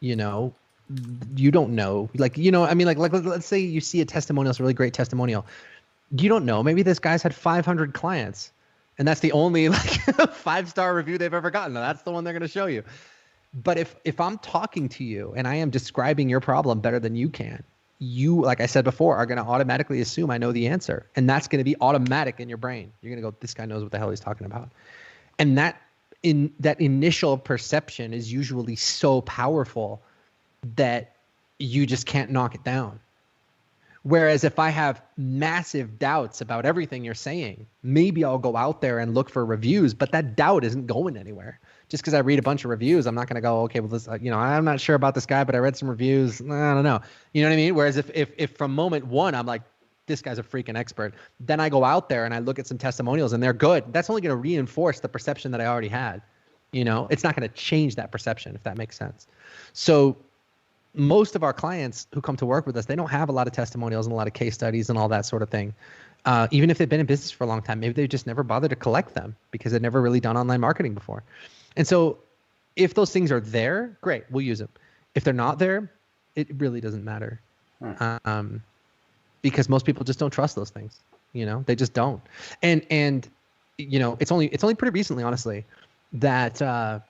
You don't know, like, like let's say you see a testimonial, it's a really great testimonial. You don't know, maybe this guy's had 500 clients and that's the only, like, 5-star review they've ever gotten. Now, that's the one they're going to show you. But if I'm talking to you and I am describing your problem better than you can, you, like I said before, are going to automatically assume I know the answer. And that's going to be automatic in your brain. You're going to go, this guy knows what the hell he's talking about. And that initial perception is usually so powerful that you just can't knock it down. Whereas if I have massive doubts about everything you're saying, maybe I'll go out there and look for reviews, but that doubt isn't going anywhere. Just because I read a bunch of reviews, I'm not going to go, okay, well, this, I'm not sure about this guy, but I read some reviews. I don't know. You know what I mean? Whereas if from moment one, I'm like, this guy's a freaking expert, then I go out there and I look at some testimonials and they're good. That's only going to reinforce the perception that I already had. It's not going to change that perception, if that makes sense. So most of our clients who come to work with us, they don't have a lot of testimonials and a lot of case studies and all that sort of thing. Even if they've been in business for a long time, maybe they've just never bothered to collect them because they've never really done online marketing before. And so if those things are there, great, we'll use them. If they're not there, it really doesn't matter. because most people just don't trust those things. They just don't. And it's only pretty recently, honestly, that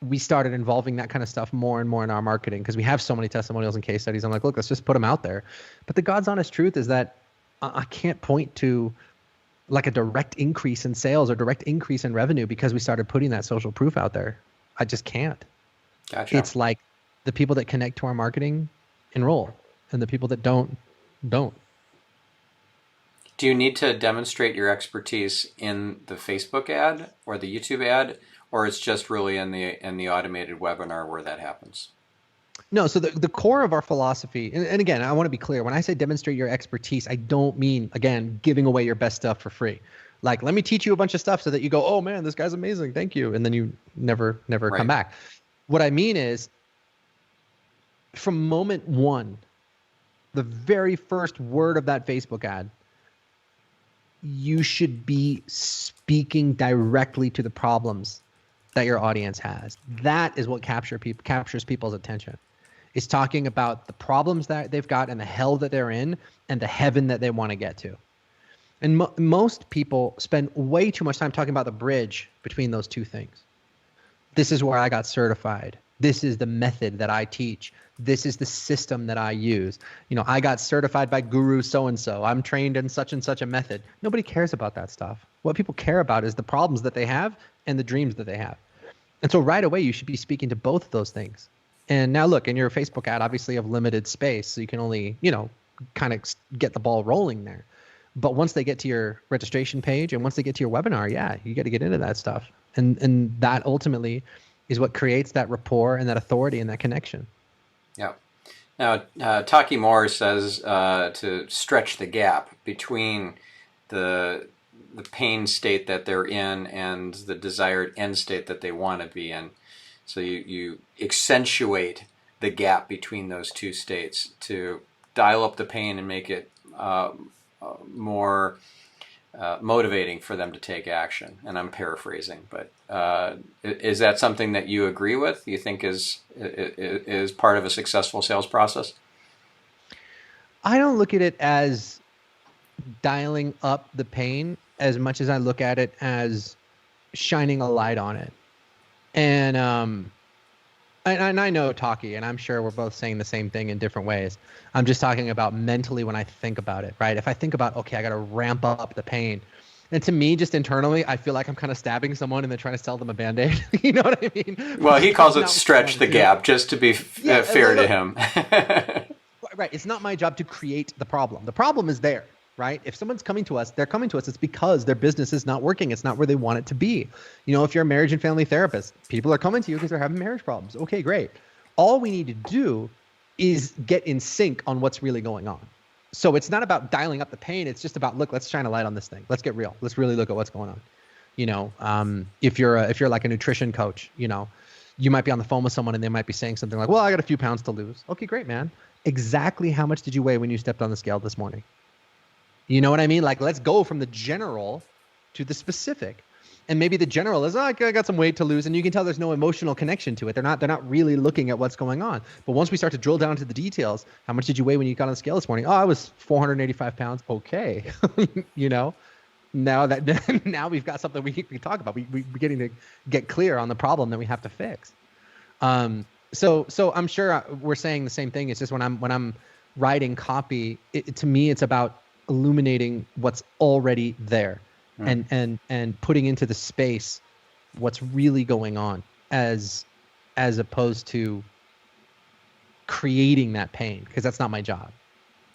we started involving that kind of stuff more and more in our marketing, because we have so many testimonials and case studies. I'm like, look, let's just put them out there. But the God's honest truth is that I can't point to like a direct increase in sales or direct increase in revenue because we started putting that social proof out there. I just can't. Gotcha. It's like the people that connect to our marketing enroll, and the people that don't. Do you need to demonstrate your expertise in the Facebook ad or the YouTube ad, or it's just really in the automated webinar where that happens? No, so the core of our philosophy, and again, I want to be clear. When I say demonstrate your expertise, I don't mean, again, giving away your best stuff for free. Like, let me teach you a bunch of stuff so that you go, oh man, this guy's amazing, thank you, and then you never Right. come back. What I mean is, from moment one, the very first word of that Facebook ad, you should be speaking directly to the problems that your audience has. That is what captures people's attention. It's talking about the problems that they've got and the hell that they're in and the heaven that they want to get to. And most people spend way too much time talking about the bridge between those two things. This is where I got certified. This is the method that I teach. This is the system that I use. I got certified by guru so-and-so. I'm trained in such and such a method. Nobody cares about that stuff. What people care about is the problems that they have and the dreams that they have. And so right away, you should be speaking to both of those things. And now look, in your Facebook ad, obviously you have limited space, so you can only, kind of get the ball rolling there. But once they get to your registration page and once they get to your webinar, yeah, you got to get into that stuff. And that ultimately is what creates that rapport and that authority and that connection. Yeah. Now, Taki Moore says to stretch the gap between the pain state that they're in and the desired end state that they want to be in. So you accentuate the gap between those two states to dial up the pain and make it more motivating for them to take action. And I'm paraphrasing, but is that something that you agree with? You think is part of a successful sales process? I don't look at it as dialing up the pain as much as I look at it as shining a light on it. And I know Taki, and I'm sure we're both saying the same thing in different ways. I'm just talking about mentally when I think about it, right? If I think about, okay, I got to ramp up the pain. And to me, just internally, I feel like I'm kind of stabbing someone and then trying to sell them a Band-Aid. You know what I mean? Well, he calls it stretch the gap, just to be fair to him. Right. It's not my job to create the problem. The problem is there, right? If someone's coming to us, they're coming to us, it's because their business is not working. It's not where they want it to be. If you're a marriage and family therapist, people are coming to you because they're having marriage problems. Okay, great. All we need to do is get in sync on what's really going on. So it's not about dialing up the pain. It's just about, look, let's shine a light on this thing. Let's get real. Let's really look at what's going on. If you're like a nutrition coach, you might be on the phone with someone and they might be saying something like, well, I got a few pounds to lose. Okay, great, man. Exactly how much did you weigh when you stepped on the scale this morning? You know what I mean? Like, let's go from the general to the specific. And maybe the general is, I got some weight to lose, and you can tell there's no emotional connection to it. They're not really looking at what's going on. But once we start to drill down to the details, how much did you weigh when you got on the scale this morning? Oh, I was 485 pounds. Okay. Now we've got something we can talk about. We're getting to get clear on the problem that we have to fix. So I'm sure we're saying the same thing. It's just when I'm writing copy, to me, it's about illuminating what's already there. And putting into the space what's really going on as opposed to creating that pain, because that's not my job.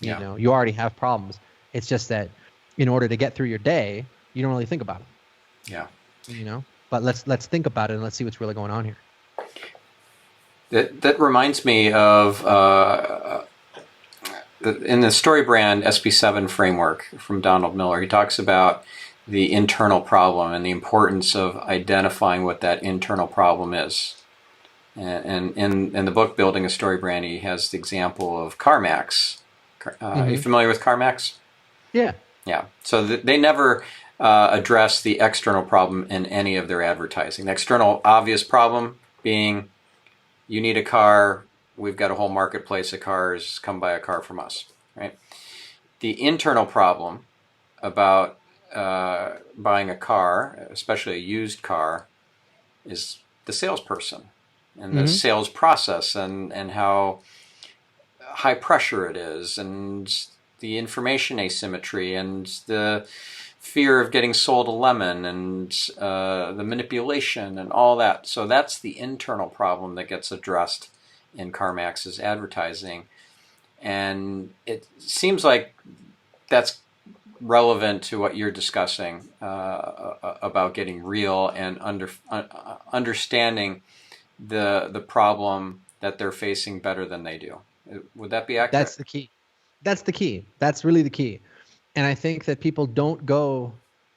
You already have problems. It's just that in order to get through your day, you don't really think about it. Yeah. But let's think about it and let's see what's really going on here. That reminds me of in the StoryBrand SB7 framework from Donald Miller. He talks about the internal problem and the importance of identifying what that internal problem is. And in the book Building a Story Brand, he has the example of CarMax. Are you familiar with CarMax? Yeah. Yeah. So they never address the external problem in any of their advertising. The external obvious problem being, you need a car, we've got a whole marketplace of cars, come buy a car from us, right? the internal problem about buying a car, especially a used car, is the salesperson and the Hmm. sales process, and how high pressure it is, and the information asymmetry, and the fear of getting sold a lemon, and the manipulation and all that. So that's the internal problem that gets addressed in CarMax's advertising. And it seems like that's relevant to what you're discussing about getting real and understanding the problem that they're facing better than they do. Would that be That's accurate? the key. That's the key. That's really the key. And I think that people don't go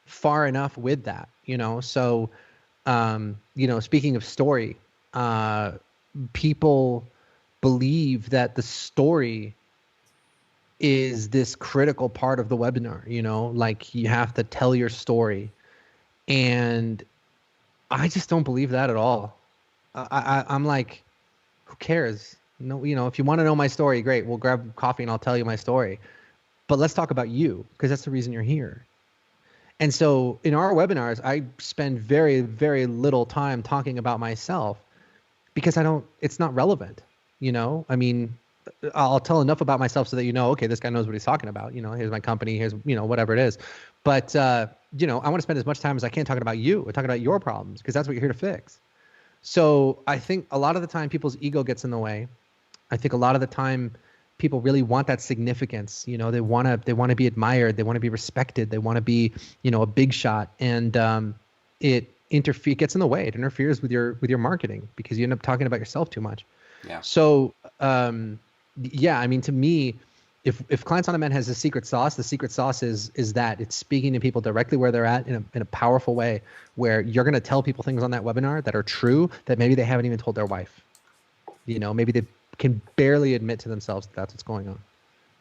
far enough with that, So, speaking of story, uh, people believe that the story is this critical part of the webinar, like you have to tell your story. And I just don't believe that at all. I'm like, who cares? No, if you want to know my story, great. We'll grab coffee and I'll tell you my story. But let's talk about you because that's the reason you're here. And so in our webinars, I spend very, very little time talking about myself because it's not relevant. I mean, I'll tell enough about myself so that okay, this guy knows what he's talking about. Here's my company, here's, whatever it is. But, I want to spend as much time as I can talking about you, talking about your problems because that's what you're here to fix. So I think a lot of the time people's ego gets in the way. I think a lot of the time people really want that significance. They want to be admired. They want to be respected. They want to be, a big shot. And it gets in the way. It interferes with your marketing because you end up talking about yourself too much. Yeah. So yeah, I mean, to me, if Clients on Demand has a secret sauce, the secret sauce is that it's speaking to people directly where they're at in a powerful way, where you're going to tell people things on that webinar that are true that maybe they haven't even told their wife. Maybe they can barely admit to themselves that that's what's going on.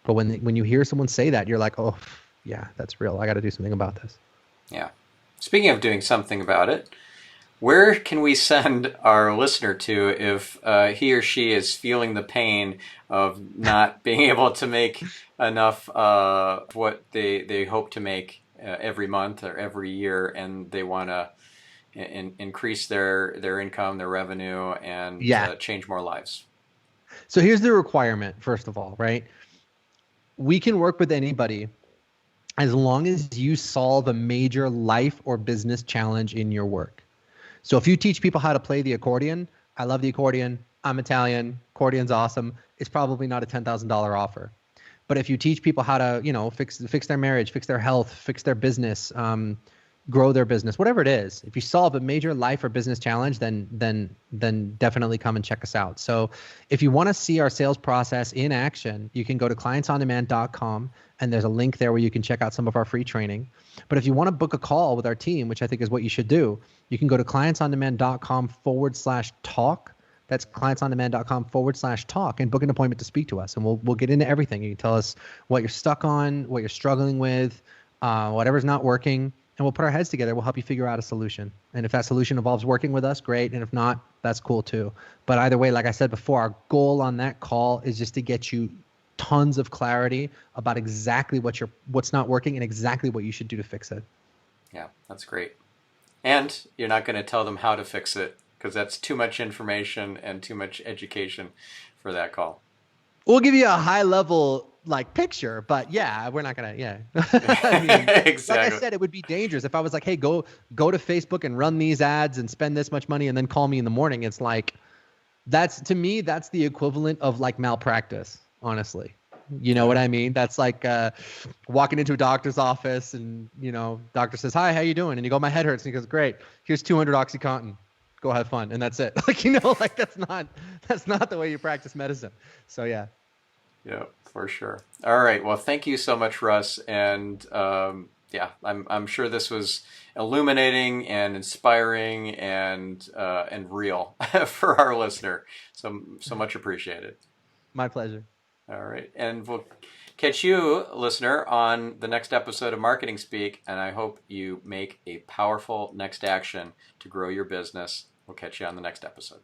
But when you hear someone say that, you're like, oh, yeah, that's real. I got to do something about this. Yeah. Speaking of doing something about it, where can we send our listener to if he or she is feeling the pain of not being able to make enough what they hope to make every month or every year, and they want to increase their income, their revenue, and Yeah. change more lives? So here's the requirement, first of all, right? We can work with anybody as long as you solve a major life or business challenge in your work. So if you teach people how to play the accordion, I love the accordion. I'm Italian. Accordion's awesome. It's probably not a $10,000 offer. But if you teach people how to, fix their marriage, fix their health, fix their business, grow their business, whatever it is, if you solve a major life or business challenge, then definitely come and check us out. So if you want to see our sales process in action, you can go to clientsondemand.com and there's a link there where you can check out some of our free training. But if you want to book a call with our team, which I think is what you should do, you can go to clientsondemand.com/talk. That's clientsondemand.com/talk and book an appointment to speak to us. And we'll get into everything. You can tell us what you're stuck on, what you're struggling with, whatever's not working, and we'll put our heads together. We'll help you figure out a solution. And if that solution involves working with us, great. And if not, that's cool too. But either way, like I said before, our goal on that call is just to get you tons of clarity about exactly what's not working and exactly what you should do to fix it. Yeah, that's great. And you're not going to tell them how to fix it because that's too much information and too much education for that call. We'll give you a high level like picture, but yeah, we're not gonna. Yeah, I mean, like I Exactly. said, it would be dangerous if I was like, hey, go to Facebook and run these ads and spend this much money and then call me in the morning. It's like that's to me that's the equivalent of like malpractice. Honestly, you know Yeah. what I mean? That's like walking into a doctor's office and doctor says, hi, how you doing? And you go, my head hurts. And he goes, great. Here's 200 OxyContin. Go have fun, and that's it. Like like that's not the way you practice medicine. So yeah. Yeah, for sure. All right. Well, thank you so much, Russ. And yeah, I'm sure this was illuminating and inspiring and real for our listener. So much appreciated. My pleasure. All right, and we'll catch you, listener, on the next episode of Marketing Speak. And I hope you make a powerful next action to grow your business. We'll catch you on the next episode.